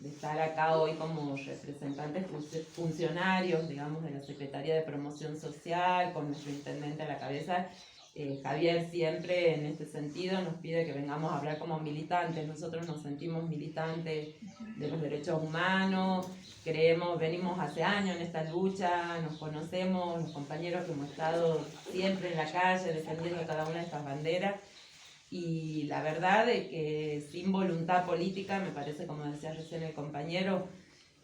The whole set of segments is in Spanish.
estar acá hoy como representantes funcionarios, digamos, de la Secretaría de Promoción Social, con nuestro intendente a la cabeza. Javier siempre en este sentido nos pide que vengamos a hablar como militantes. Nosotros nos sentimos militantes de los derechos humanos, venimos hace años en esta lucha, nos conocemos, los compañeros que hemos estado siempre en la calle defendiendo cada una de estas banderas. Y la verdad es que sin voluntad política, me parece, como decía recién el compañero,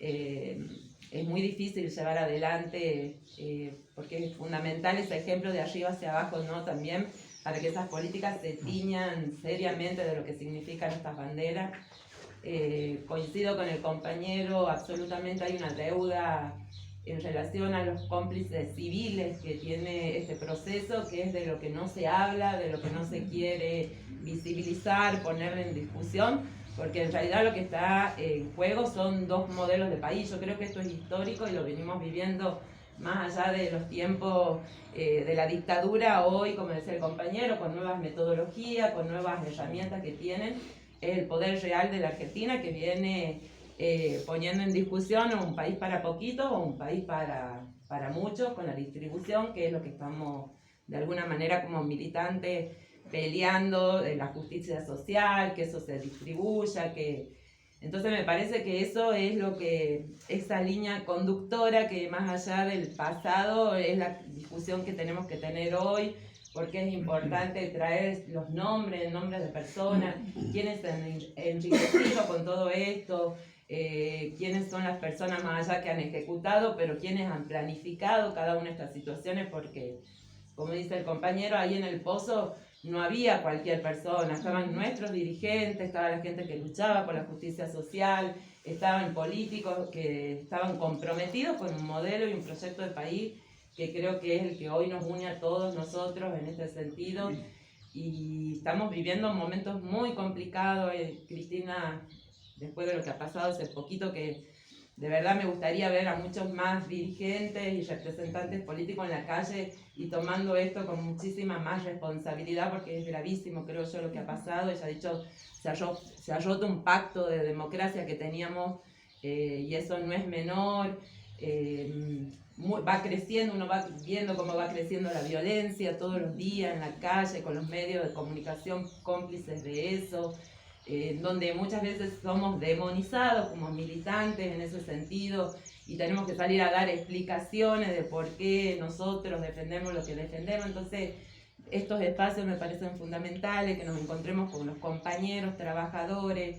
es muy difícil llevar adelante, porque es fundamental ese ejemplo de arriba hacia abajo, ¿no? También para que esas políticas se tiñan seriamente de lo que significan estas banderas. Coincido con el compañero, absolutamente hay una deuda en relación a los cómplices civiles que tiene este proceso, que es de lo que no se habla, de lo que no se quiere visibilizar, poner en discusión, porque en realidad lo que está en juego son dos modelos de país. Yo creo que esto es histórico y lo venimos viviendo más allá de los tiempos de la dictadura. Hoy, como decía el compañero, con nuevas metodologías, con nuevas herramientas que tienen, es el poder real de la Argentina que viene poniendo en discusión un país para poquitos o un país para muchos, con la distribución, que es lo que estamos de alguna manera como militantes peleando, de la justicia social, que eso se distribuya, entonces me parece que eso es lo que, esa línea conductora que más allá del pasado es la discusión que tenemos que tener hoy, porque es importante traer los nombres de personas, quiénes han enriquecido con todo esto, quiénes son las personas más allá que han ejecutado, pero quiénes han planificado cada una de estas situaciones, porque, como dice el compañero, ahí en el pozo no había cualquier persona, estaban nuestros dirigentes, estaba la gente que luchaba por la justicia social, estaban políticos que estaban comprometidos con un modelo y un proyecto de país que creo que es el que hoy nos une a todos nosotros en este sentido. Y estamos viviendo momentos muy complicados, Cristina, después de lo que ha pasado hace poquito, que de verdad me gustaría ver a muchos más dirigentes y representantes políticos en la calle y tomando esto con muchísima más responsabilidad, porque es gravísimo, creo yo, lo que ha pasado. Ella ha dicho, se ha roto un pacto de democracia que teníamos, y eso no es menor. Va creciendo, uno va viendo cómo va creciendo la violencia todos los días en la calle, con los medios de comunicación cómplices de eso, donde muchas veces somos demonizados como militantes en ese sentido y tenemos que salir a dar explicaciones de por qué nosotros defendemos lo que defendemos. Entonces estos espacios me parecen fundamentales, que nos encontremos con los compañeros, trabajadores,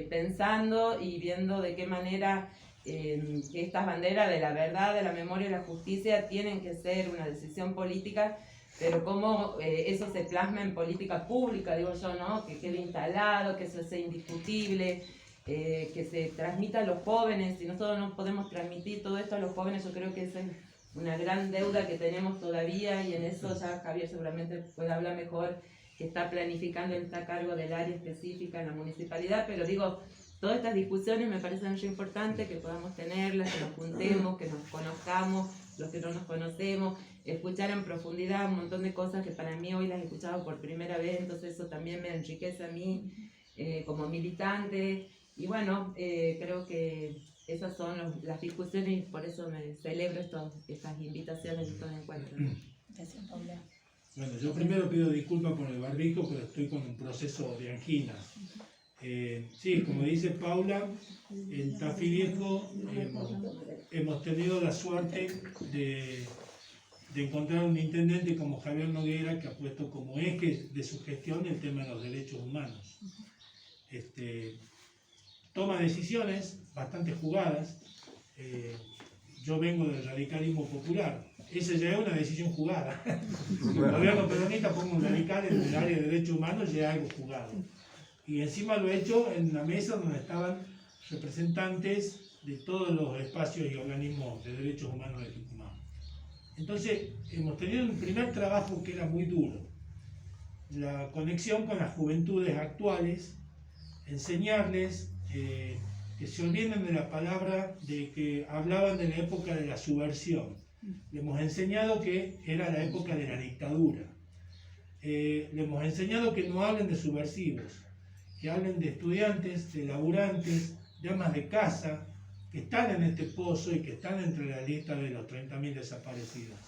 pensando y viendo de qué manera que estas banderas de la verdad, de la memoria y la justicia tienen que ser una decisión política, pero cómo eso se plasma en política pública, digo yo, ¿no? Que quede instalado, que eso sea indiscutible, que se transmita a los jóvenes. Si nosotros no podemos transmitir todo esto a los jóvenes, yo creo que esa es una gran deuda que tenemos todavía, y en eso ya Javier seguramente puede hablar mejor, que está planificando, él está a cargo del área específica en la municipalidad, pero digo, todas estas discusiones me parecen muy importantes que podamos tenerlas, que nos juntemos, que nos conozcamos, los que no nos conocemos, escuchar en profundidad un montón de cosas que para mí hoy las he escuchado por primera vez, entonces eso también me enriquece a mí como militante. Y bueno, creo que esas son las discusiones y por eso me celebro estas invitaciones y estos encuentros. Gracias, Paula. Bueno, yo primero pido disculpas por el barbijo, pero estoy con un proceso de angina. Sí, como dice Paula, en Tafí Viejo hemos tenido la suerte de encontrar un intendente como Javier Noguera, que ha puesto como eje de su gestión el tema de los derechos humanos. Toma decisiones bastante jugadas. Yo vengo del radicalismo popular. Esa ya es una decisión jugada. El gobierno peronista ponga un radical en el área de derechos humanos, ya es algo jugado. Y encima lo he hecho en una mesa donde estaban representantes de todos los espacios y organismos de derechos humanos legitimados. Entonces, hemos tenido un primer trabajo que era muy duro. La conexión con las juventudes actuales, enseñarles que se olviden de la palabra de que hablaban de la época de la subversión. Le hemos enseñado que era la época de la dictadura. Le hemos enseñado que no hablen de subversivos, que hablen de estudiantes, de laburantes, de amas de casa que están en este pozo y que están entre la lista de los 30.000 desaparecidos.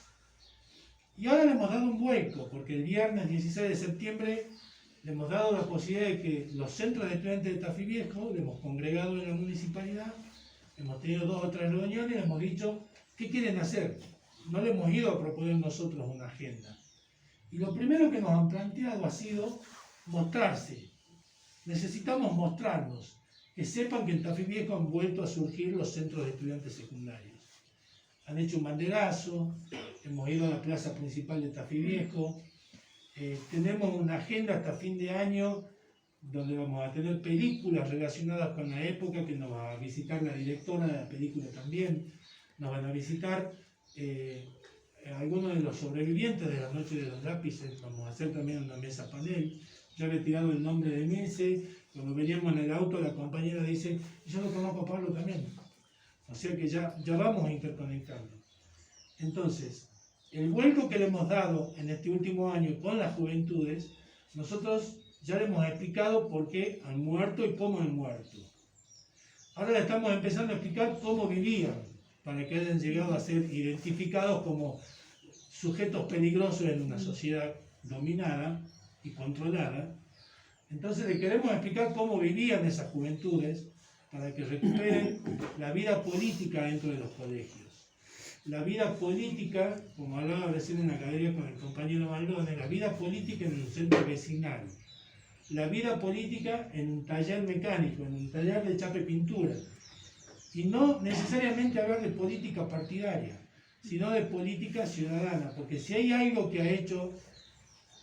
Y ahora le hemos dado un vuelco, porque el viernes 16 de septiembre le hemos dado la posibilidad de que los centros de estudiantes de Tafí Viejo, le hemos congregado en la municipalidad, hemos tenido 2 o 3 reuniones y le hemos dicho qué quieren hacer. No le hemos ido a proponer nosotros una agenda. Y lo primero que nos han planteado ha sido mostrarse. Necesitamos mostrarnos, que sepan que en Tafí Viejo han vuelto a surgir los centros de estudiantes secundarios. Han hecho un banderazo, hemos ido a la plaza principal de Tafí Viejo, tenemos una agenda hasta fin de año donde vamos a tener películas relacionadas con la época, que nos va a visitar la directora de la película también, nos van a visitar algunos de los sobrevivientes de la noche de los lápices, vamos a hacer también una mesa panel. Ya había tirado el nombre de Milce, cuando veníamos en el auto la compañera dice, yo lo conozco a Pablo también. O sea que ya vamos interconectando. Entonces, el vuelco que le hemos dado en este último año con las juventudes, nosotros ya le hemos explicado por qué han muerto y cómo han muerto. Ahora le estamos empezando a explicar cómo vivían, para que hayan llegado a ser identificados como sujetos peligrosos en una sociedad dominada y controlada. Entonces le queremos explicar cómo vivían esas juventudes para que recuperen la vida política dentro de los colegios. La vida política, como hablaba recién en la galería con el compañero Maldone, la vida política en un centro vecinal. La vida política en un taller mecánico, en un taller de chape pintura. Y no necesariamente hablar de política partidaria, sino de política ciudadana, porque si hay algo que ha hecho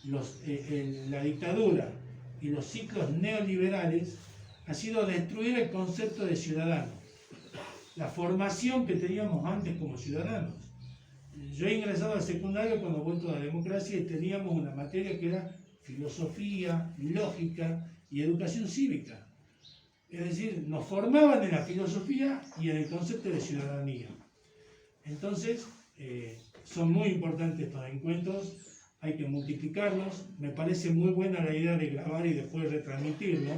la dictadura y los ciclos neoliberales, ha sido destruir el concepto de ciudadano, la formación que teníamos antes como ciudadanos. Yo he ingresado al secundario cuando he vuelto a la democracia y teníamos una materia que era filosofía, lógica y educación cívica. Es decir, nos formaban en la filosofía y en el concepto de ciudadanía. Entonces, son muy importantes estos encuentros, hay que multiplicarlos. Me parece muy buena la idea de grabar y después retransmitirlo.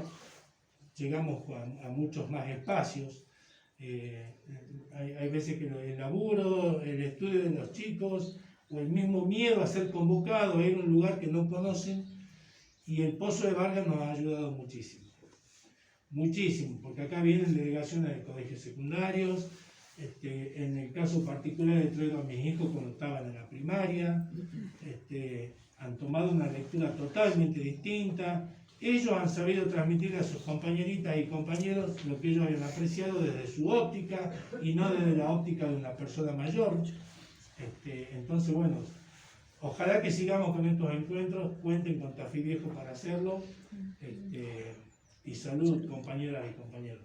Llegamos a muchos más espacios. Hay veces que el laburo, el estudio de los chicos, o el mismo miedo a ser convocado a ir a un lugar que no conocen, y el Pozo de Vargas nos ha ayudado muchísimo. Muchísimo, porque acá vienen delegaciones de colegios secundarios. En el caso particular le traigo a mis hijos cuando estaban en la primaria, han tomado una lectura totalmente distinta. Ellos han sabido transmitir a sus compañeritas y compañeros lo que ellos habían apreciado desde su óptica y no desde la óptica de una persona mayor. Entonces, bueno, ojalá que sigamos con estos encuentros, cuenten con Tafí Viejo para hacerlo. Y salud, compañeras y compañeros.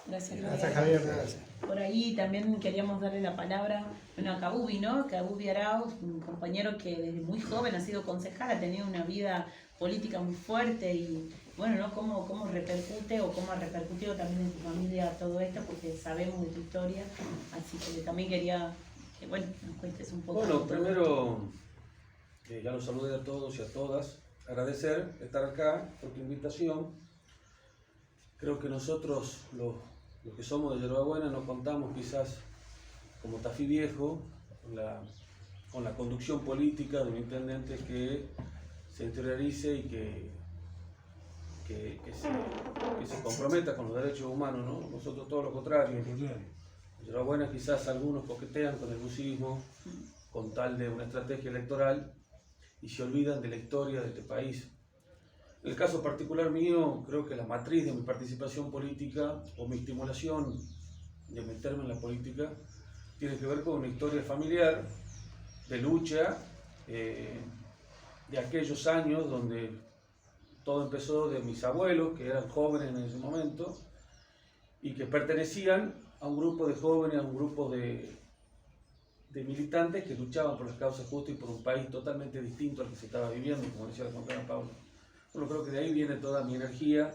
Gracias, Javier. Gracias. Por ahí también queríamos darle la palabra a Kabubi, ¿no? Kabubi Arau, un compañero que desde muy joven ha sido concejal, ha tenido una vida política muy fuerte y bueno, ¿no? ¿Cómo repercute o cómo ha repercutido también en tu familia todo esto? Porque sabemos de tu historia, así que también quería que, bueno, nos cuentes un poco. Bueno, primero, ya los saludé a todos y a todas, agradecer estar acá por tu invitación. Creo que nosotros, los que somos de Yerba Buena, no contamos quizás como Tafí Viejo con la conducción política de un intendente que se interiorice y que se comprometa con los derechos humanos, ¿no? Nosotros todo lo contrario. En Yerba Buena quizás algunos coquetean con el bucismo con tal de una estrategia electoral y se olvidan de la historia de este país. En el caso particular mío, creo que la matriz de mi participación política o mi estimulación de meterme en la política tiene que ver con una historia familiar de lucha de aquellos años donde todo empezó de mis abuelos, que eran jóvenes en ese momento y que pertenecían a un grupo de jóvenes, a un grupo de militantes que luchaban por las causas justas y por un país totalmente distinto al que se estaba viviendo, como decía la compañera Paula. Bueno, creo que de ahí viene toda mi energía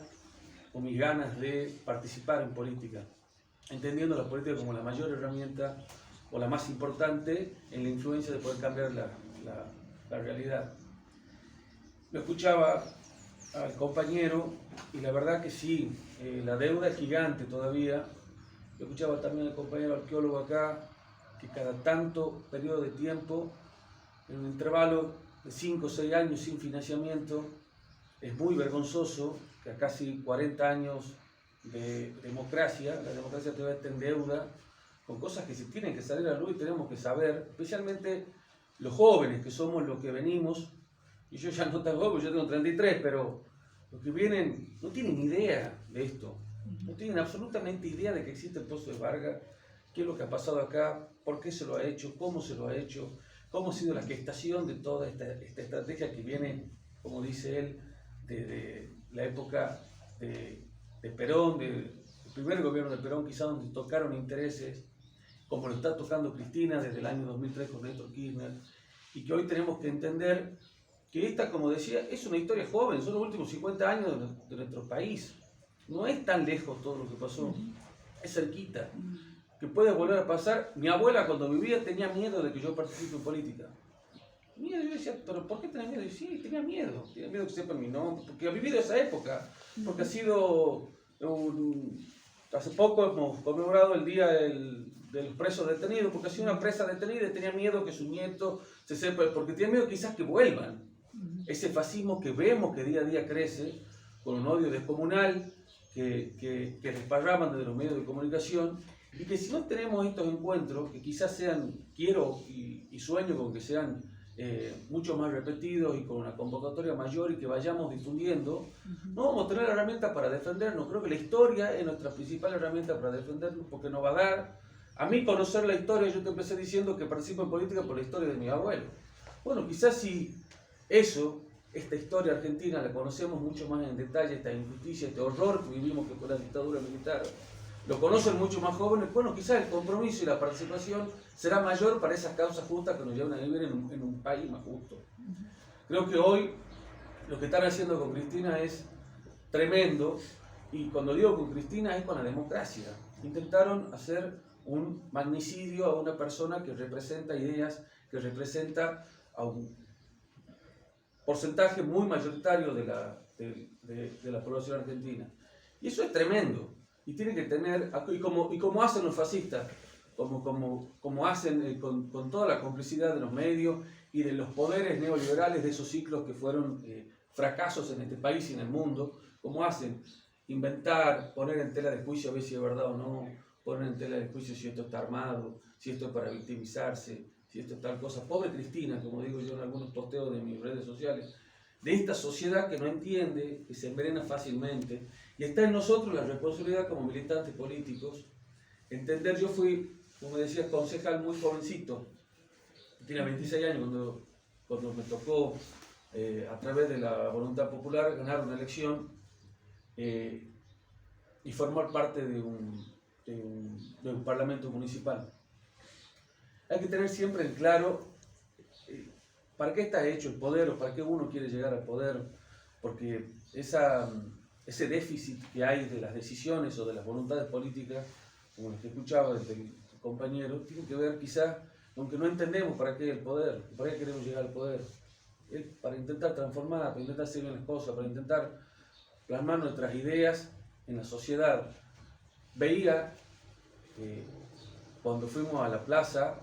o mis ganas de participar en política, entendiendo la política como la mayor herramienta o la más importante en la influencia de poder cambiar la realidad. Lo escuchaba al compañero y la verdad que sí, la deuda es gigante todavía. Yo escuchaba también al compañero arqueólogo acá, que cada tanto periodo de tiempo, en un intervalo de 5 o 6 años sin financiamiento, es muy vergonzoso que a casi 40 años de democracia, la democracia todavía está en deuda con cosas que se tienen que salir a la luz y tenemos que saber, especialmente los jóvenes que somos los que venimos, y yo ya no tan joven, yo tengo 33, pero los que vienen no tienen idea de esto, no tienen absolutamente idea de que existe el Pozo de Vargas, qué es lo que ha pasado acá, por qué se lo ha hecho, cómo se lo ha hecho, cómo ha sido la gestación de toda esta estrategia que viene, como dice él, de la época de Perón, del primer gobierno de Perón, quizá donde tocaron intereses, como lo está tocando Cristina desde el año 2003 con Néstor Kirchner, y que hoy tenemos que entender que esta, como decía, es una historia joven, son los últimos 50 años de nuestro país. No es tan lejos todo lo que pasó, es cerquita, que puede volver a pasar. Mi abuela cuando vivía tenía miedo de que yo participe en política. Miedo, yo decía, ¿pero por qué tenés miedo? Y sí, tenía miedo que sepan mi nombre, porque ha vivido esa época, porque ha sido hace poco hemos conmemorado el día de los presos detenidos, porque ha sido una presa detenida y tenía miedo que su nieto se sepa, porque tenía miedo quizás que vuelvan. Ese fascismo que vemos que día a día crece, con un odio descomunal que desparraman desde los medios de comunicación, y que si no tenemos estos encuentros, que quizás sean, quiero y sueño con que sean mucho más repetidos y con una convocatoria mayor y que vayamos difundiendo, no vamos a tener la herramienta para defendernos. Creo que la historia es nuestra principal herramienta para defendernos, porque nos va a dar, a mí conocer la historia, yo te empecé diciendo que participo en política por la historia de mi abuelo. Bueno, quizás si esta historia argentina la conocemos mucho más en detalle, esta injusticia, este horror que vivimos que fue la dictadura militar, lo conocen mucho más jóvenes, bueno, quizás el compromiso y la participación será mayor para esas causas justas que nos llevan a vivir en un país más justo. Creo que hoy lo que están haciendo con Cristina es tremendo, y cuando digo con Cristina es con la democracia. Intentaron hacer un magnicidio a una persona que representa ideas, que representa a un porcentaje muy mayoritario de la población argentina. Y eso es tremendo. Y tiene que tener, y como hacen los fascistas, como hacen con toda la complicidad de los medios y de los poderes neoliberales de esos ciclos que fueron fracasos en este país y en el mundo, como hacen inventar, poner en tela de juicio a ver si es verdad o no, poner en tela de juicio si esto está armado, si esto es para victimizarse, si esto es tal cosa. Pobre Cristina, como digo yo en algunos posteos de mis redes sociales, de esta sociedad que no entiende, que se envenena fácilmente, y está en nosotros la responsabilidad como militantes políticos, entender. Yo fui, como decía, concejal muy jovencito, tenía 26 años cuando me tocó, a través de la voluntad popular, ganar una elección y formar parte de un parlamento municipal. Hay que tener siempre en claro para qué está hecho el poder o para qué uno quiere llegar al poder, porque ese déficit que hay de las decisiones o de las voluntades políticas, como las que escuchaba del compañero, tiene que ver quizás, aunque no entendemos para qué el poder, para qué queremos llegar al poder, es para intentar transformar, para intentar hacer bien las cosas, para intentar plasmar nuestras ideas en la sociedad. Veía cuando fuimos a la plaza,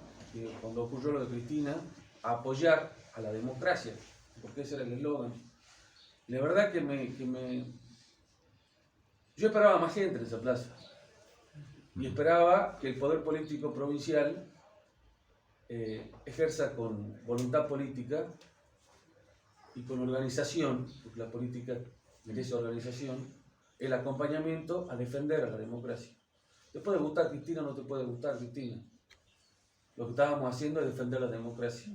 cuando ocurrió lo de Cristina, a apoyar a la democracia, porque ese era el eslogan. La verdad que yo esperaba más gente en esa plaza, y esperaba que el poder político provincial ejerza con voluntad política y con organización, porque la política merece organización, el acompañamiento a defender a la democracia. Te puede gustar Cristina o no te puede gustar Cristina. Lo que estábamos haciendo es defender la democracia.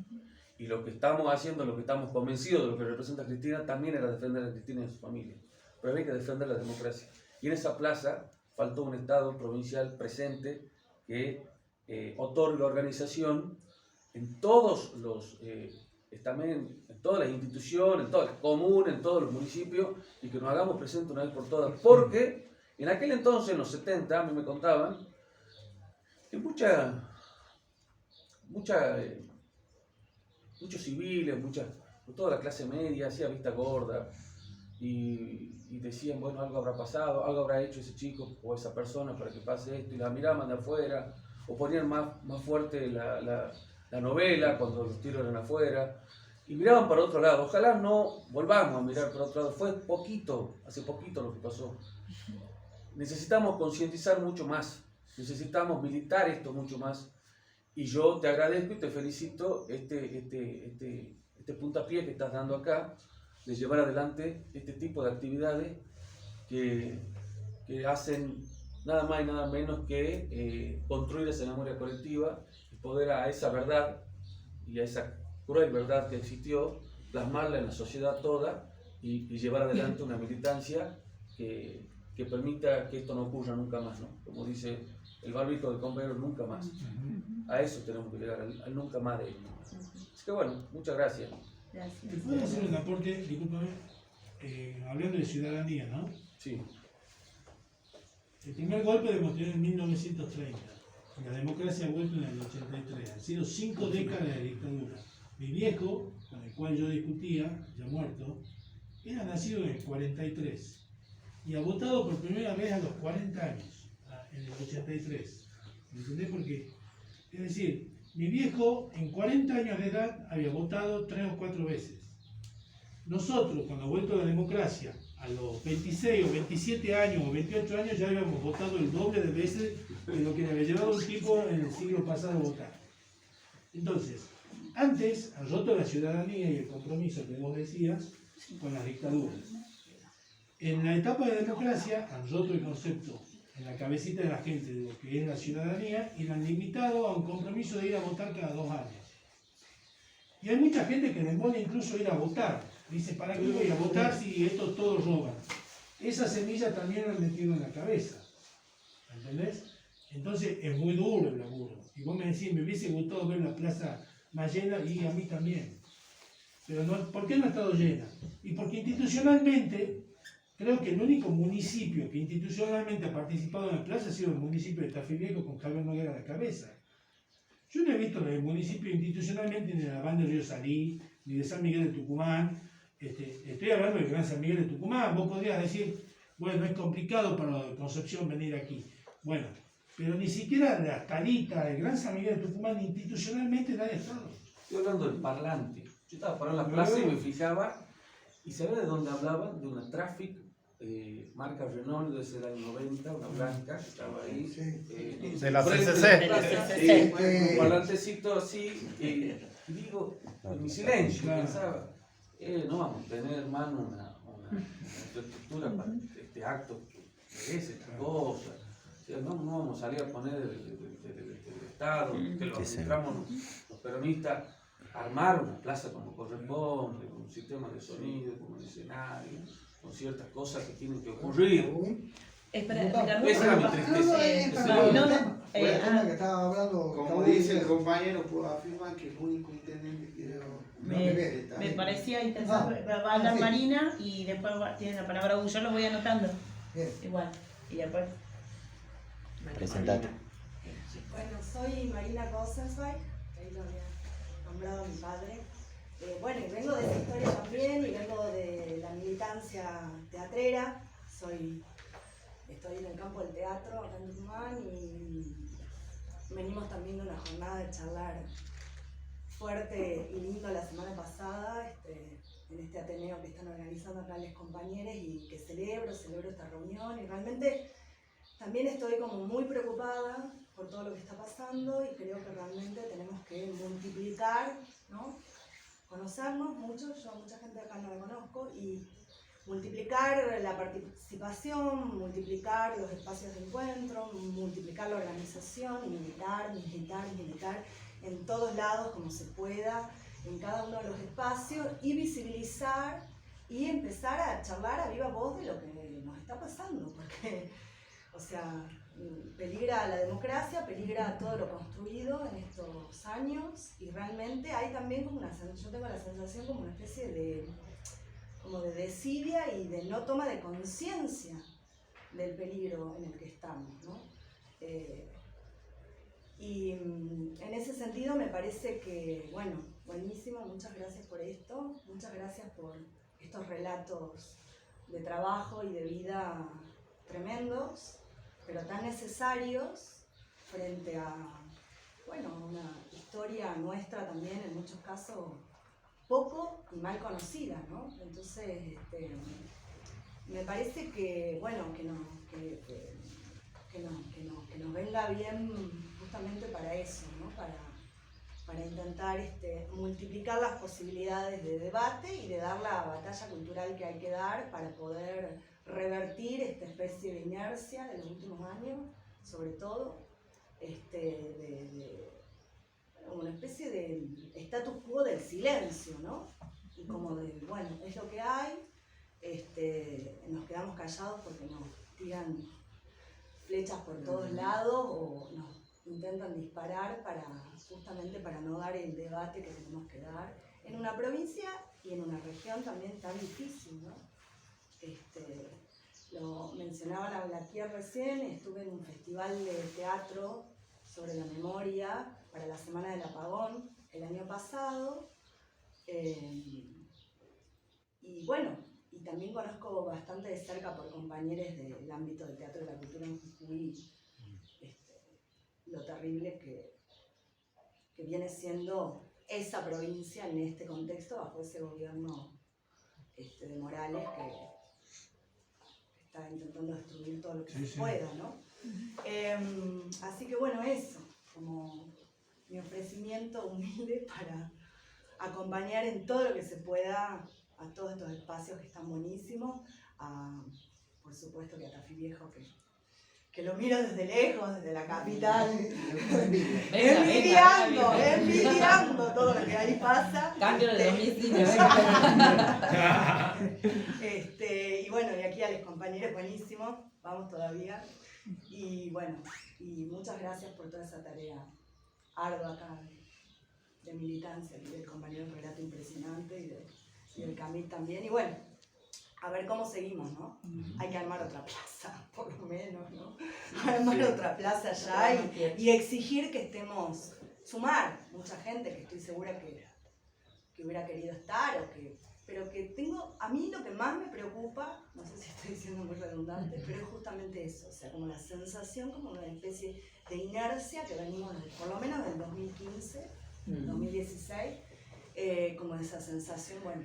Y lo que estamos haciendo, lo que estamos convencidos de lo que representa Cristina, también era defender a Cristina y a su familia. Pero había que defender la democracia. Y en esa plaza faltó un Estado provincial presente que otorgue organización en todos los estamentos, en todas las instituciones, en todas las comunas, en todos los municipios, y que nos hagamos presentes una vez por todas. Porque en aquel entonces, en los 70, a mí me contaban que muchos civiles, toda la clase media hacía vista gorda y decían, bueno, algo habrá pasado, algo habrá hecho ese chico o esa persona para que pase esto, y la miraban de afuera, o ponían más fuerte la novela cuando los tiros eran afuera, y miraban para otro lado. Ojalá no volvamos a mirar para otro lado. Fue poquito, hace poquito lo que pasó. Necesitamos concientizar mucho más, necesitamos militar esto mucho más, y yo te agradezco y te felicito este puntapié que estás dando acá, de llevar adelante este tipo de actividades que hacen nada más y nada menos que construir esa memoria colectiva y poder a esa verdad y a esa cruel verdad que existió, plasmarla en la sociedad toda y llevar adelante una militancia que permita que esto no ocurra nunca más, ¿no? Como dice el barbijo de Convero, nunca más. A eso tenemos que llegar, al nunca más de esto. Así que bueno, muchas gracias. ¿Te puedo hacer un aporte, discúlpame, hablando de ciudadanía, ¿no? Sí. El primer golpe lo tener en 1930. La democracia ha vuelto en el 83. Han sido 5 décadas de dictadura. Mi viejo, con el cual yo discutía, ya muerto, era nacido en el 43 y ha votado por primera vez a los 40 años, en el 83. ¿Me entendés? Porque, es decir, mi viejo en 40 años de edad había votado 3 o 4 veces. Nosotros, cuando ha vuelto la democracia, a los 26 o 27 años o 28 años ya habíamos votado el doble de veces de lo que había llevado un tipo en el siglo pasado a votar. Entonces, antes han roto la ciudadanía y el compromiso que vos decías con las dictaduras. En la etapa de democracia han roto el concepto en la cabecita de la gente de lo que es la ciudadanía y la han limitado a un compromiso de ir a votar cada 2 años. Y hay mucha gente que demora incluso ir a votar. Dice, ¿para qué voy a votar si estos todos roban? Esa semilla también la han metido en la cabeza. ¿Entendés? Entonces es muy duro el laburo. Y vos me decís, me hubiese gustado ver la plaza más llena, y a mí también. Pero no, ¿por qué no ha estado llena? Y porque institucionalmente, creo que el único municipio que institucionalmente ha participado en la plaza ha sido el municipio de Tafilieco con Javier Noguera a la cabeza. Yo no he visto el municipio institucionalmente ni de la banda de Río Salí, ni de San Miguel de Tucumán. Estoy hablando del Gran San Miguel de Tucumán. Vos podrías decir, bueno, es complicado para Concepción venir aquí. Bueno, pero ni siquiera la Talita, el Gran San Miguel de Tucumán, institucionalmente nadie ha estado. Estoy hablando del parlante. Yo estaba parado en la plaza y me fijaba, y sabía de dónde hablaban, de una Traffic, marca Renault, debe ser del año 90, una blanca, que estaba ahí. De la CCC. De la CCC. Un parlantecito así, y digo, en mi silencio, pensaba, no vamos a tener, hermano, una infraestructura para este acto que merece esta cosa. O sea, no vamos a salir a poner del Estado, que lo administramos los peronistas, armar una plaza como corresponde, con un sistema de sonido, con un escenario, con ciertas cosas que tienen que ocurrir. Espera, Ricardo. Esa era mi tristeza. Por el tema que estaba hablando, como dice el compañero, puedo afirmar que el único intendente que me parecía interesante. Va a hablar Marina y después tiene la palabra Hugo. Yo lo voy anotando. Bien. Igual. Y después. Presentate. Bueno, soy Marina Kosensweig, ahí lo había nombrado mi padre. Bueno, y vengo de esa historia también, y vengo de la militancia teatrera. Estoy en el campo del teatro acá en Tucumán, y venimos también de una jornada de charlar fuerte y lindo la semana pasada, en este Ateneo que están organizando acá los compañeros, y que celebro esta reunión, y realmente también estoy como muy preocupada por todo lo que está pasando, y creo que realmente tenemos que multiplicar, ¿no? Conocernos mucho, yo a mucha gente acá no la conozco, y multiplicar la participación, multiplicar los espacios de encuentro, multiplicar la organización, militar en todos lados como se pueda, en cada uno de los espacios, y visibilizar y empezar a charlar a viva voz de lo que nos está pasando, porque, o sea, peligra la democracia, peligra todo lo construido en estos años, y realmente hay también como yo tengo la sensación como una especie de desidia y de no toma de conciencia del peligro en el que estamos, ¿no? Y en ese sentido me parece que, bueno, buenísimo, muchas gracias por esto, muchas gracias por estos relatos de trabajo y de vida tremendos, pero tan necesarios frente a, bueno, una historia nuestra también en muchos casos poco y mal conocida, ¿no? Entonces, me parece que, bueno, que nos venga bien justamente para eso, ¿no? Para intentar multiplicar las posibilidades de debate y de dar la batalla cultural que hay que dar para poder revertir esta especie de inercia de los últimos años, sobre todo, una especie de status quo del silencio, ¿no? Y como de, bueno, es lo que hay, nos quedamos callados porque nos tiran flechas por todos lados o nos intentan disparar justamente para no dar el debate que tenemos que dar en una provincia y en una región también tan difícil, ¿no? Lo mencionaba la Blaquier recién, estuve en un festival de teatro sobre la memoria para la Semana del Apagón el año pasado, y bueno, y también conozco bastante de cerca por compañeros del ámbito del teatro y la cultura en Jujuy, lo terrible que viene siendo esa provincia en este contexto bajo ese gobierno de Morales que está intentando destruir todo lo que se pueda, ¿no? Así que bueno, eso, como mi ofrecimiento humilde para acompañar en todo lo que se pueda a todos estos espacios que están buenísimos, por supuesto que a Tafí Viejo, que lo miro desde lejos, desde la capital, envidiando todo lo que ahí pasa. Cambio de domicilio. Y bueno, y aquí a los compañeros buenísimos, vamos todavía. Y bueno, y muchas gracias por toda esa tarea ardua acá de militancia, y del compañero Relato impresionante y del Camil también. Y bueno, a ver cómo seguimos, ¿no? Hay que armar otra plaza, por lo menos, ¿no? Armar otra plaza allá y exigir que estemos, sumar mucha gente que estoy segura que hubiera querido estar, pero que a mí lo que más me preocupa, no sé si estoy siendo muy redundante, pero es justamente eso, o sea, como la sensación, como una especie de inercia que venimos por lo menos del 2015, 2016, como esa sensación, bueno.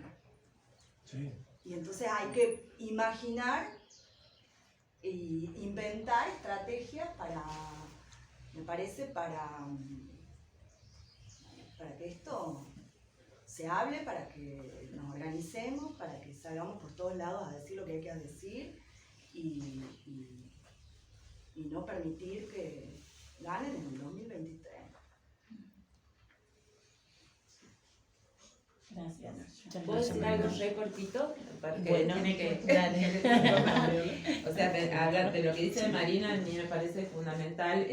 Sí. Y entonces hay que imaginar e inventar estrategias me parece, para que esto se hable, para que nos organicemos, para que salgamos por todos lados a decir lo que hay que decir y no permitir que ganen en el 2023. Gracias. ¿Puedo decir algo re cortito? Porque Bueno, tiene que... O sea, hablar de lo que dice Marina, a mí me parece fundamental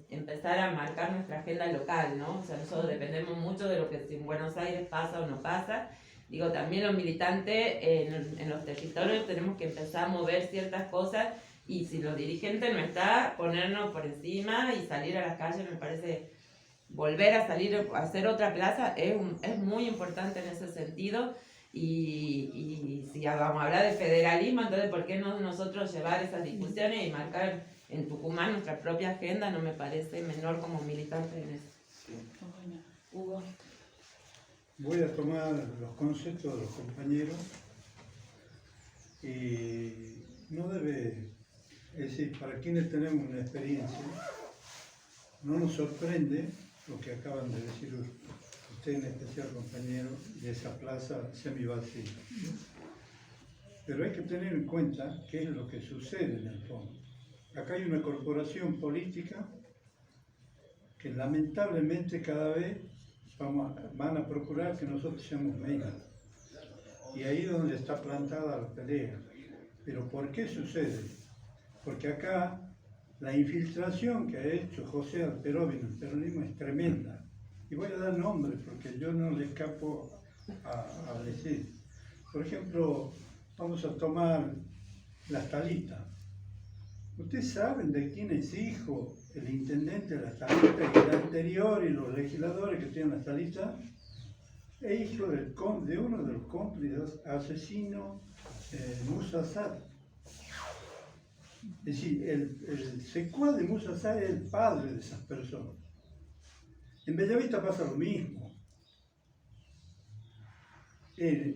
empezar a marcar nuestra agenda local, ¿no? O sea, nosotros dependemos mucho de lo que en Buenos Aires pasa o no pasa. Digo, también los militantes en los territorios tenemos que empezar a mover ciertas cosas y si los dirigentes no están, ponernos por encima y salir a las calles, me parece... Volver a salir a hacer otra plaza es muy importante en ese sentido y si vamos a hablar de federalismo, entonces ¿por qué no nosotros llevar esas discusiones y marcar en Tucumán nuestra propia agenda? No me parece menor como militante en eso. Bueno, Hugo. Voy a tomar los conceptos de los compañeros y no debe, es decir, para quienes tenemos una experiencia, no nos sorprende lo que acaban de decir usted, en especial compañero, de esa plaza semivacía. Pero hay que tener en cuenta qué es lo que sucede en el fondo. Acá hay una corporación política que lamentablemente cada vez van a procurar que nosotros seamos menos. Y ahí es donde está plantada la pelea. Pero ¿por qué sucede? Porque acá la infiltración que ha hecho José Alperovio en el peronismo es tremenda. Y voy a dar nombres porque yo no le escapo a decir. Por ejemplo, vamos a tomar Las Talitas. Ustedes saben de quién es hijo el intendente de Las Talitas y el anterior y los legisladores que tienen Las Talitas. Es hijo de uno de los cómplices asesinos Musa Assad. Es decir, el secuaz de Musa Assad es el padre de esas personas. En Bellavista pasa lo mismo.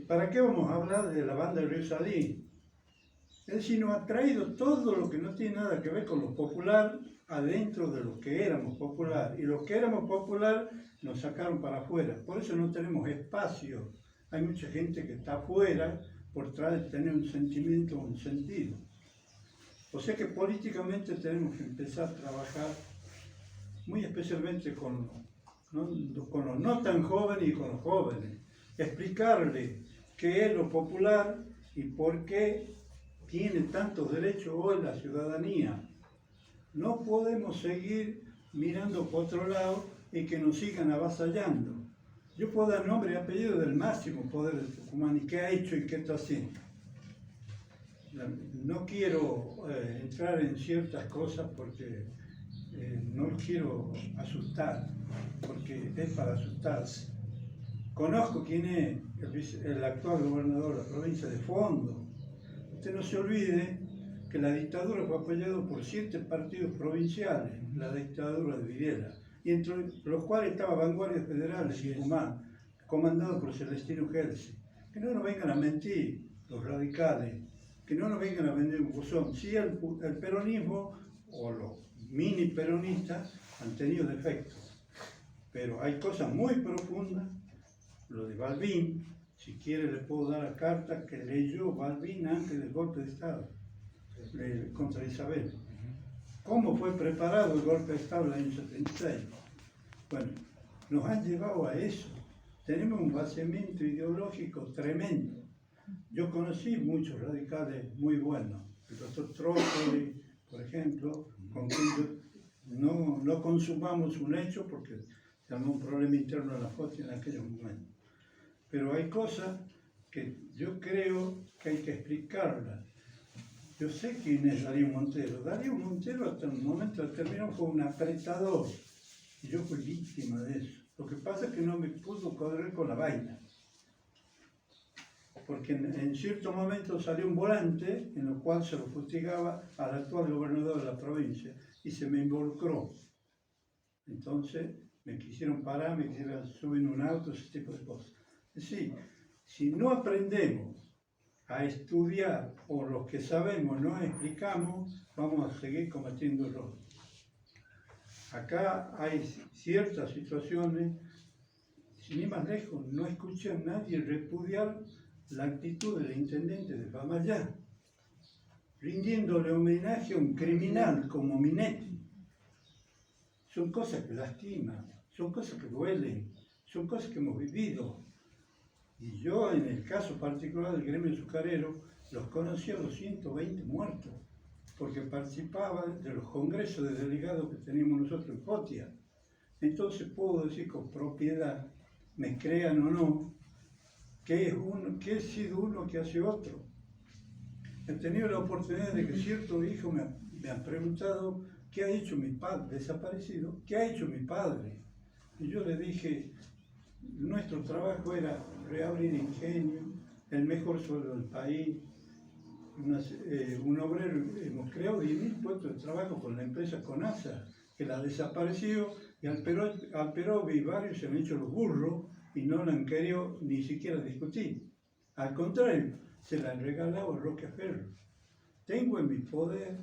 ¿Para qué vamos a hablar de la banda de Río Salín? Es decir, nos ha traído todo lo que no tiene nada que ver con lo popular adentro de lo que éramos popular. Y los que éramos popular nos sacaron para afuera. Por eso no tenemos espacio. Hay mucha gente que está afuera por tratar de tener un sentimiento o un sentido. O sea que políticamente tenemos que empezar a trabajar muy especialmente con los no tan jóvenes y con los jóvenes. Explicarle qué es lo popular y por qué tiene tantos derechos hoy la ciudadanía. No podemos seguir mirando por otro lado y que nos sigan avasallando. Yo puedo dar nombre y apellido del máximo poder de Tucumán y qué ha hecho y qué está haciendo. No quiero entrar en ciertas cosas porque no los quiero asustar, porque es para asustarse. Conozco quién es el actual gobernador de la provincia de fondo. Usted no se olvide que la dictadura fue apoyada por 7 partidos provinciales, la dictadura de Videla, y entre los cuales estaba Vanguardia Federal de Tucumán, comandado por Celestino Gelsi. Que no nos vengan a mentir los radicales, que no nos vengan a vender un buzón. Sí, el peronismo o los mini peronistas han tenido defectos, pero hay cosas muy profundas. Lo de Balbín, si quiere le puedo dar la carta que leyó Balbín antes del golpe de Estado contra Isabel. ¿Cómo fue preparado el golpe de Estado en el año 76? Bueno, nos han llevado a eso. Tenemos un vaciamiento ideológico tremendo. Yo conocí muchos radicales muy buenos. El doctor Trócoli, por ejemplo, con quien no consumamos un hecho porque se armó un problema interno en la FOTI en aquellos momentos. Pero hay cosas que yo creo que hay que explicarlas. Yo sé quién es Darío Montero. Darío Montero hasta el momento determinado fue un apretador. Y yo fui víctima de eso. Lo que pasa es que no me pudo correr con la vaina. Porque en cierto momento salió un volante en el cual se lo fustigaba al actual gobernador de la provincia y se me involucró. Entonces me quisieron parar, me quisieron subir en un auto, ese tipo de cosas. Es decir, si no aprendemos a estudiar o los que sabemos no explicamos, vamos a seguir cometiendo errores. Acá hay ciertas situaciones, sin ir más lejos, no escuché a nadie repudiar la actitud del intendente de Famayá, rindiéndole homenaje a un criminal como Minetti. Son cosas que lastiman, son cosas que duelen, son cosas que hemos vivido. Y yo, en el caso particular del gremio azucarero, los conocí a los 120 muertos, porque participaban de los congresos de delegados que teníamos nosotros en Potia. Entonces puedo decir con propiedad, me crean o no, que he sido uno que hace otro. He tenido la oportunidad de que ciertos hijos me han preguntado qué ha hecho mi padre desaparecido, qué ha hecho mi padre. Y yo le dije, nuestro trabajo era reabrir ingenio, el mejor sueldo del país, un obrero, hemos creado 10.000 puestos de trabajo con la empresa CONASA, que la desapareció, y al Perón y varios se han hecho los burros y no la han querido ni siquiera discutir. Al contrario, se la han regalado a Rockefeller. Tengo en mi poder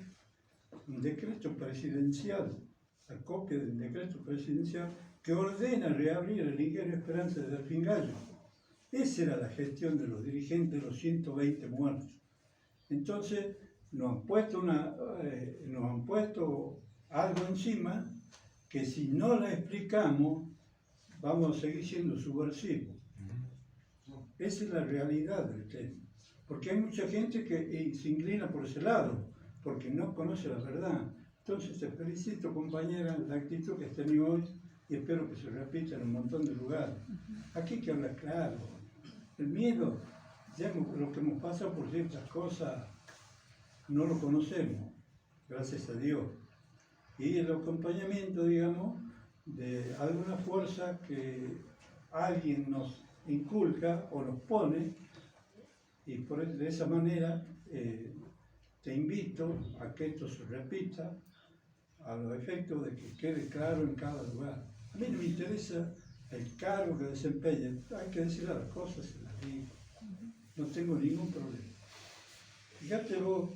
un decreto presidencial, la copia del decreto presidencial que ordena reabrir el ingenio Esperanza de Delfín Gallo. Esa era la gestión de los dirigentes de los 120 muertos. Entonces nos han puesto algo encima que si no la explicamos vamos a seguir siendo subversivos. Esa es la realidad del tema. Porque hay mucha gente que se inclina por ese lado, porque no conoce la verdad. Entonces te felicito, compañera, la actitud que has tenido hoy y espero que se repita en un montón de lugares. Aquí hay que hablar claro. El miedo, ya lo que hemos pasado por ciertas cosas, no lo conocemos, gracias a Dios. Y el acompañamiento, digamos, de alguna fuerza que alguien nos inculca o nos pone Y de esa manera te invito a que esto se repita a los efectos de que quede claro en cada lugar. A mí no me interesa el cargo que desempeñen, hay que decir las cosas y las digo. No tengo ningún problema. Fíjate vos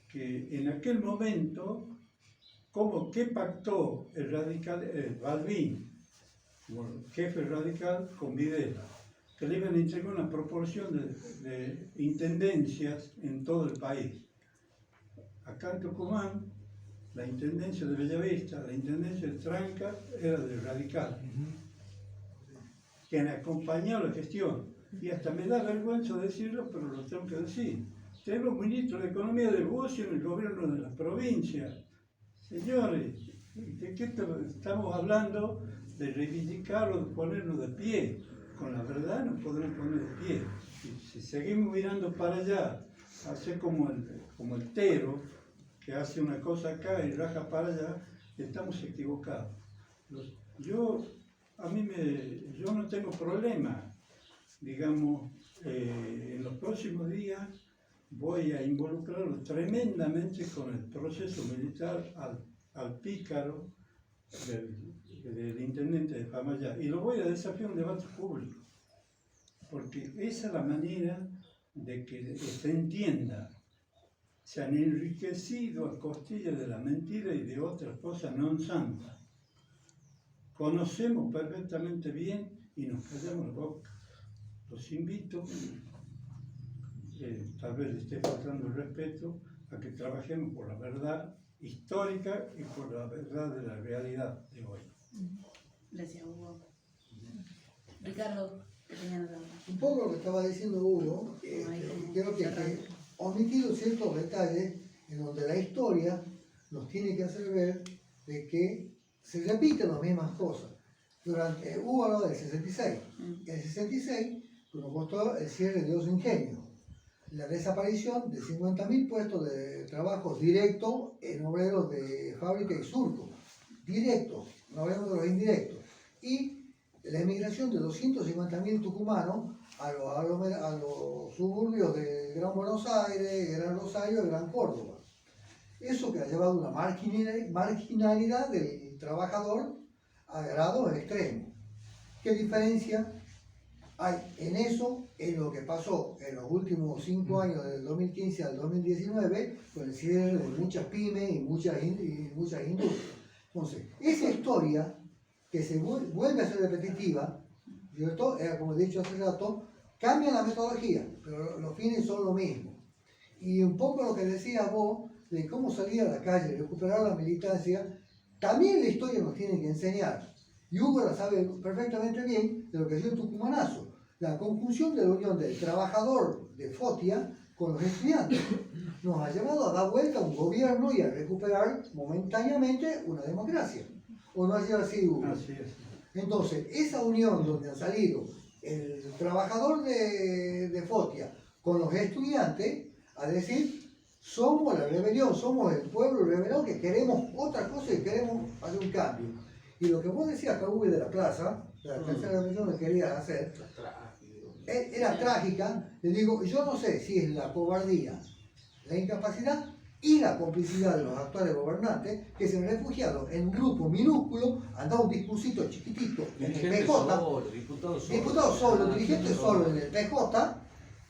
que en aquel momento, ¿qué pactó el radical Balbín, como jefe radical, con Videla? Que le iban a entregar una proporción de intendencias en todo el país. Acá en Tucumán, la intendencia de Bellavista, la intendencia de Tranca era del radical, quien acompañó la gestión. Y hasta me da vergüenza decirlo, pero lo tengo que decir. Tenemos ministro de Economía de Bucio en el gobierno de la provincia. Señores, ¿de qué estamos hablando? De reivindicarlo, de ponernos de pie. Con la verdad nos podemos poner de pie. Si seguimos mirando para allá, hacer como el tero, que hace una cosa acá y raja para allá, estamos equivocados. Yo no tengo problema, digamos, en los próximos días voy a involucrarlo tremendamente con el proceso militar al pícaro del intendente de Famayá, y lo voy a desafiar a un debate público, porque esa es la manera de que se entienda. Se han enriquecido a costillas de la mentira y de otras cosas non santas. Conocemos perfectamente bien y nos callamos la boca. Los invito, tal vez les esté faltando el respeto, a que trabajemos por la verdad histórica y por la verdad de la realidad de hoy. Gracias, Hugo. Ricardo, que tenía notado. Un poco lo que estaba diciendo Hugo, creo que omitido ciertos detalles en donde la historia nos tiene que hacer ver de que se repiten las mismas cosas. Hugo habló del 66. En el 66 nos costó el cierre de 2 ingenios, la desaparición de 50.000 puestos de trabajo directos en obreros de fábrica y surco, directos, no hablamos de los indirectos, y la emigración de 250.000 tucumanos a los suburbios de Gran Buenos Aires, Gran Rosario y Gran Córdoba. Eso que ha llevado una marginalidad del trabajador a grados extremos. ¿Qué diferencia hay en eso, en lo que pasó en los últimos 5 años, del 2015 al 2019, con el cierre de muchas pymes y muchas industrias? Entonces, esa historia que se vuelve a ser repetitiva, ¿cierto? Como he dicho hace rato, cambia la metodología, pero los fines son lo mismo. Y un poco lo que decías vos, de cómo salir a la calle, recuperar la militancia, también la historia nos tiene que enseñar. Y Hugo la sabe perfectamente bien de lo que es el tucumanazo, la conjunción de la unión del trabajador de Fotia con los estudiantes. Nos ha llevado a dar vuelta a un gobierno y a recuperar momentáneamente una democracia. ¿O no ha sido así, Hugo? Así es. Entonces, esa unión donde han salido el trabajador de Fotia con los estudiantes, a decir, somos la rebelión, somos el pueblo rebelión que queremos otra cosa y queremos hacer un cambio. Y lo que vos decías, Hugo, de la plaza, la tercera rebelión que querías hacer, era trágica. Le digo, yo no sé si es la cobardía, la incapacidad y la complicidad de los actuales gobernantes que se han refugiado en un grupo minúsculo, han dado un discursito chiquitito en el PJ, diputados solos, dirigentes solos en el PJ,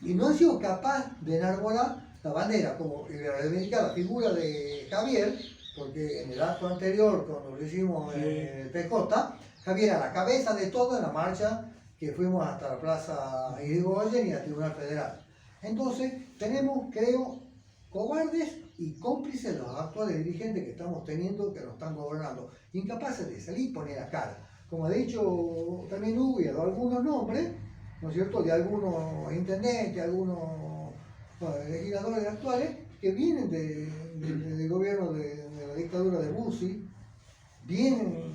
y no han sido capaces de enarbolar la bandera, como reivindicar la figura de Javier, porque en el acto anterior, cuando lo hicimos en el PJ, Javier era la cabeza de todo en la marcha que fuimos hasta la Plaza Irigoyen y al Tribunal Federal. Entonces, tenemos, creo, cobardes y cómplices de los actuales dirigentes que estamos teniendo, que nos están gobernando, incapaces de salir y poner la cara. Como ha dicho también Hugo, y ha dado algunos nombres, ¿no es cierto?, de algunos intendentes, algunos legisladores actuales que vienen del gobierno de la dictadura de Bussi, vienen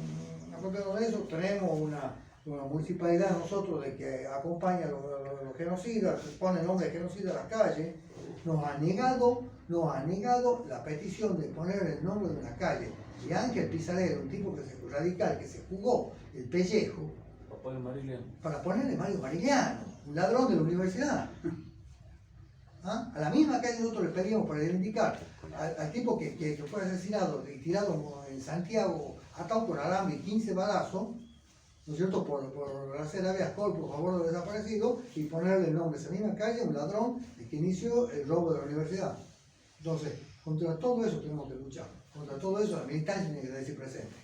apropiando de eso. Tenemos una municipalidad nosotros de que acompaña a los genocidas, pone nombre de genocida a las calles. Nos ha negado la petición de poner el nombre de una calle de Ángel Pizarero, un tipo radical que se jugó el pellejo para ponerle Mario Marigliano, un ladrón de la universidad. ¿ah? A la misma calle nosotros le pedíamos para reivindicar al tipo que fue asesinado y tirado en Santiago, atado con alambre y 15 balazos, ¿no es cierto?, por hacer habeas corpus por favor de los desaparecidos y ponerle el nombre a esa misma calle, un ladrón que inició el robo de la universidad. Entonces, contra todo eso tenemos que luchar, contra todo eso la militancia tiene que decir presente.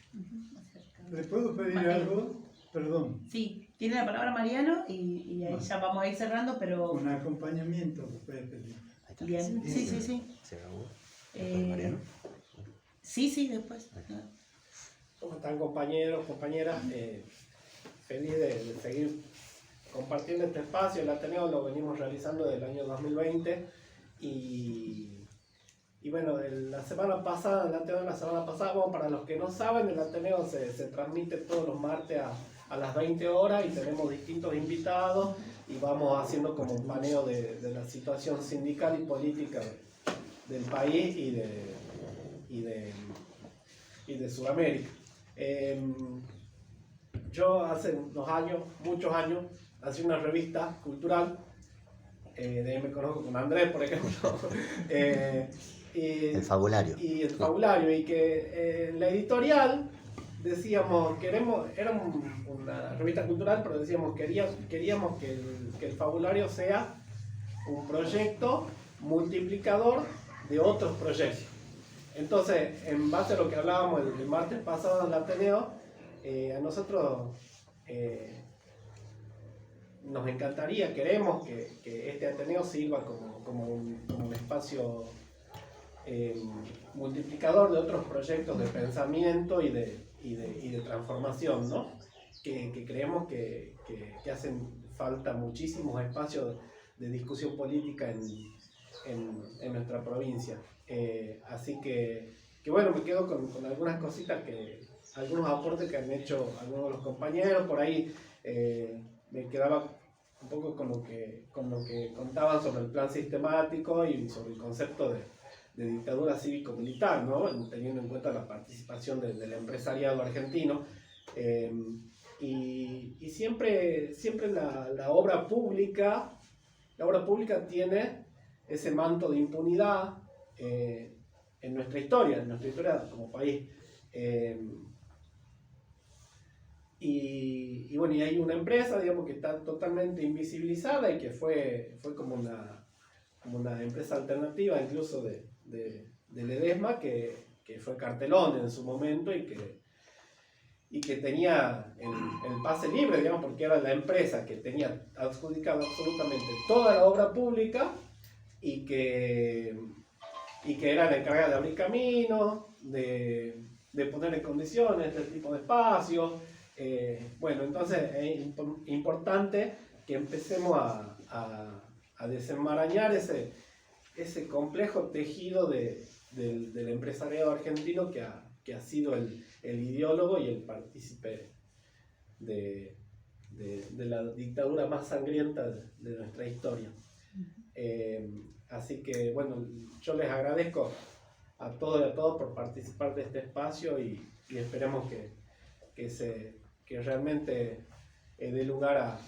¿Le puedo pedir algo? Perdón. Sí, tiene la palabra Mariano y ahí ya vamos a ir cerrando, pero... Un acompañamiento lo puede pedir. Bien, sí. Sí, después. ¿Cómo están, compañeros, compañeras? Feliz de seguir compartiendo este espacio. El Ateneo lo venimos realizando desde el año 2020 y bueno, la semana pasada, el Ateneo de la semana pasada, bueno, para los que no saben, el Ateneo se transmite todos los martes a las 20 horas y tenemos distintos invitados y vamos haciendo como un paneo de la situación sindical y política del país y de Sudamérica. Yo hace unos años, muchos años, hacía una revista cultural, de ahí me conozco con Andrés, por ejemplo, El Fabulario. Y el Fabulario, y que la editorial decíamos, era una revista cultural, pero decíamos, queríamos que el Fabulario sea un proyecto multiplicador de otros proyectos. Entonces, en base a lo que hablábamos el martes pasado en el Ateneo, a nosotros nos encantaría, queremos que este Ateneo sirva como un espacio multiplicador de otros proyectos de pensamiento y de transformación, ¿no? Que creemos que hacen falta muchísimos espacios de discusión política en nuestra provincia. Así que bueno, me quedo con algunas cositas, algunos aportes que han hecho algunos de los compañeros. Por ahí me quedaba un poco con lo que contaban sobre el plan sistemático y sobre el concepto de dictadura cívico-militar, ¿no? Teniendo en cuenta la participación del empresariado argentino. Y siempre la obra pública tiene ese manto de impunidad en nuestra historia como país. Y bueno, y hay una empresa, digamos, que está totalmente invisibilizada y que fue como una empresa alternativa incluso del Ledesma, que fue cartelón en su momento y que tenía el pase libre, digamos, porque era la empresa que tenía adjudicado absolutamente toda la obra pública y que era la encargada de abrir caminos, de poner en condiciones este tipo de espacios. Bueno, entonces es importante que empecemos a desenmarañar ese complejo tejido del empresariado argentino que ha sido el ideólogo y el partícipe de la dictadura más sangrienta de nuestra historia. Así que bueno, yo les agradezco a todos y a todos por participar de este espacio y esperemos que realmente dé lugar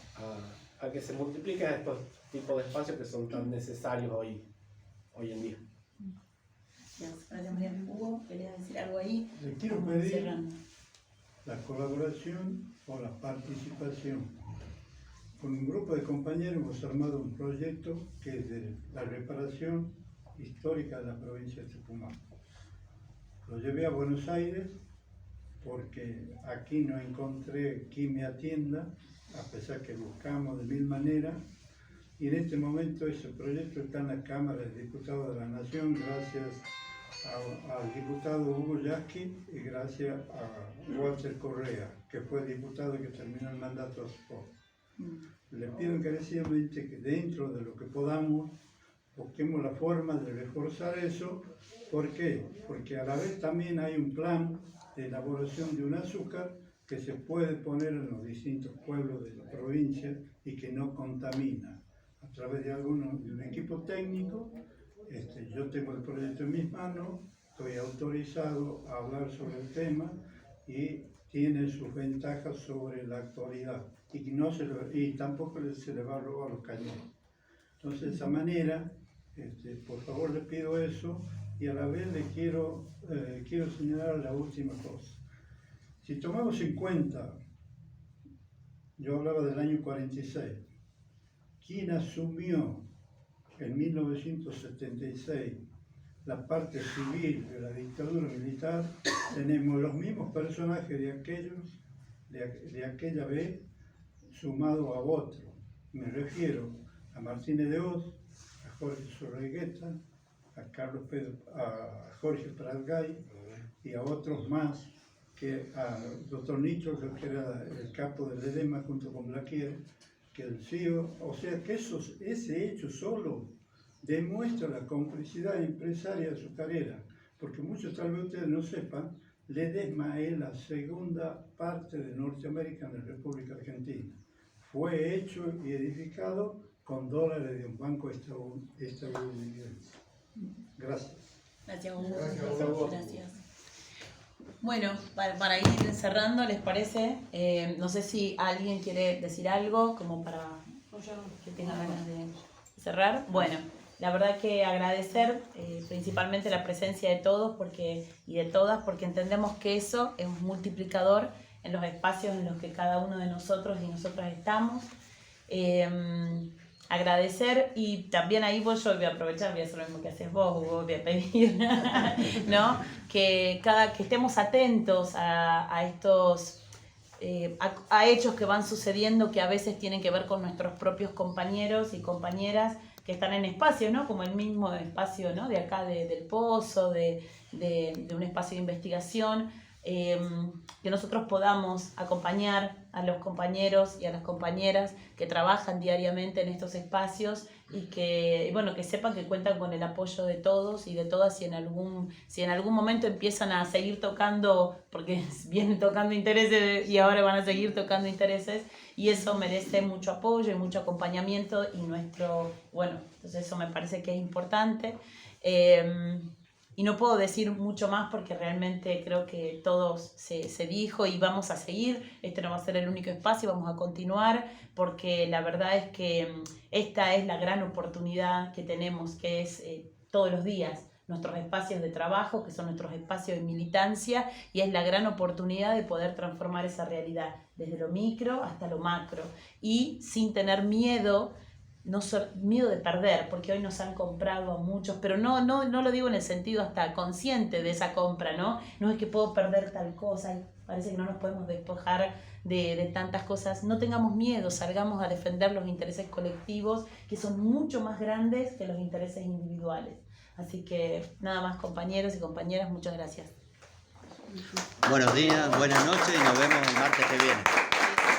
a que se multipliquen estos tipos de espacios que son tan necesarios hoy en día. Gracias, María. Hugo, ¿querías decir algo ahí? Le quiero Vamos pedir cerrando. la colaboración o la participación. Con un grupo de compañeros hemos armado un proyecto que es de la reparación histórica de la provincia de Tucumán. Lo llevé a Buenos Aires porque aquí no encontré quien me atienda, a pesar que buscamos de mil maneras. Y en este momento ese proyecto está en la Cámara de Diputados de la Nación, gracias al diputado Hugo Yasky y gracias a Walter Correa, que fue diputado y que terminó el mandato hace poco. Le pido encarecidamente que dentro de lo que podamos busquemos la forma de reforzar eso. ¿Por qué? Porque a la vez también hay un plan de elaboración de un azúcar que se puede poner en los distintos pueblos de la provincia y que no contamina. A través de un equipo técnico, yo tengo el proyecto en mis manos, estoy autorizado a hablar sobre el tema y tiene sus ventajas sobre la actualidad y tampoco se le va a robar los cañones. Entonces, de esa manera, Por favor le pido eso y a la vez le quiero señalar la última cosa. Si tomamos en cuenta, yo hablaba del año 46, ¿quién asumió en 1976 la parte civil de la dictadura militar? Tenemos los mismos personajes de aquella vez sumado a otros. Me refiero a Martínez de Hoz, a Jorge Sorregueta, a Jorge Pratgay y a otros más, que al doctor Nicho, que era el capo del EDEMA junto con Blaquier, que el CEO, o sea que ese hecho solo demuestra la complicidad empresaria de su carrera, porque muchos tal vez ustedes no sepan, Ledesma es la segunda parte de Norteamérica en la República Argentina. Fue hecho y edificado con dólares de un banco estadounidense. Gracias. Gracias, Hugo. Gracias, Hugo. Gracias. Bueno, para ir cerrando, ¿les parece? No sé si alguien quiere decir algo como para que tenga ganas de cerrar. Bueno, la verdad que agradecer principalmente la presencia de todos y de todas, porque entendemos que eso es un multiplicador en los espacios en los que cada uno de nosotros y nosotras estamos. Agradecer, y también ahí yo voy a aprovechar, voy a hacer lo mismo que haces vos, Hugo, voy a pedir, ¿no? que estemos atentos a estos a hechos que van sucediendo, que a veces tienen que ver con nuestros propios compañeros y compañeras que están en espacios, ¿no? Como el mismo espacio, ¿no? De acá del Pozo, de un espacio de investigación, que nosotros podamos acompañar a los compañeros y a las compañeras que trabajan diariamente en estos espacios y que sepan que cuentan con el apoyo de todos y de todas si en algún momento empiezan a seguir tocando, porque vienen tocando intereses y ahora van a seguir tocando intereses, y eso merece mucho apoyo y mucho acompañamiento y entonces eso me parece que es importante. Y no puedo decir mucho más porque realmente creo que todo se dijo y vamos a seguir. Este no va a ser el único espacio, vamos a continuar porque la verdad es que esta es la gran oportunidad que tenemos, que es todos los días nuestros espacios de trabajo, que son nuestros espacios de militancia, y es la gran oportunidad de poder transformar esa realidad desde lo micro hasta lo macro y sin tener miedo. Miedo de perder, porque hoy nos han comprado a muchos, pero no lo digo en el sentido hasta consciente de esa compra, ¿no? No es que puedo perder tal cosa, y parece que no nos podemos despojar de tantas cosas. No tengamos miedo, salgamos a defender los intereses colectivos, que son mucho más grandes que los intereses individuales. Así que nada más, compañeros y compañeras, muchas gracias. Buenos días, buenas noches y nos vemos.